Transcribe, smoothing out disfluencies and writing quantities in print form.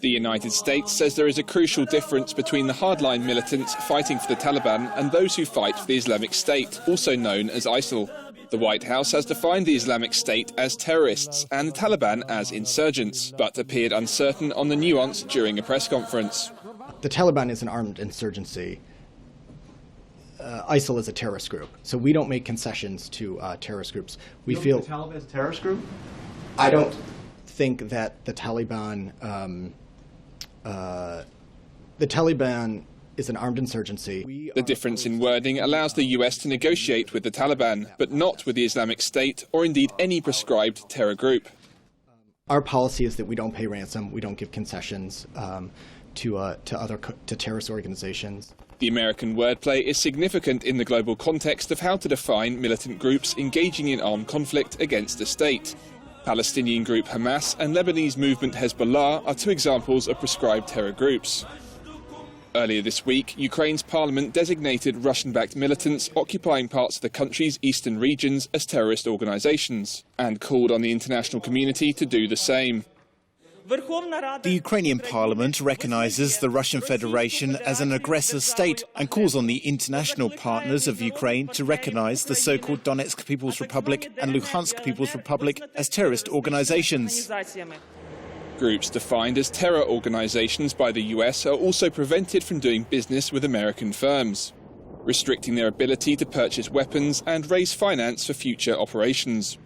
The United States says there is a crucial difference between the hardline militants fighting for the Taliban and those who fight for the Islamic State, also known as ISIL. The White House has defined the Islamic State as terrorists and the Taliban as insurgents, but appeared uncertain on the nuance during a press conference. The Taliban is an armed insurgency. ISIL is a terrorist group, so we don't make concessions to terrorist groups. We feel the Taliban is a terrorist group? I don't think that the Taliban is an armed insurgency. The difference in wording allows the US to negotiate with the Taliban, but not with the Islamic State or indeed any prescribed terror group. Our policy is that we don't pay ransom, we don't give concessions to terrorist organizations. The American wordplay is significant in the global context of how to define militant groups engaging in armed conflict against a state. Palestinian group Hamas and Lebanese movement Hezbollah are two examples of prescribed terror groups. Earlier this week, Ukraine's parliament designated Russian-backed militants occupying parts of the country's eastern regions as terrorist organizations and called on the international community to do the same. The Ukrainian parliament recognizes the Russian Federation as an aggressor state and calls on the international partners of Ukraine to recognize the so-called Donetsk People's Republic and Luhansk People's Republic as terrorist organizations. Groups defined as terror organizations by the US are also prevented from doing business with American firms, restricting their ability to purchase weapons and raise finance for future operations.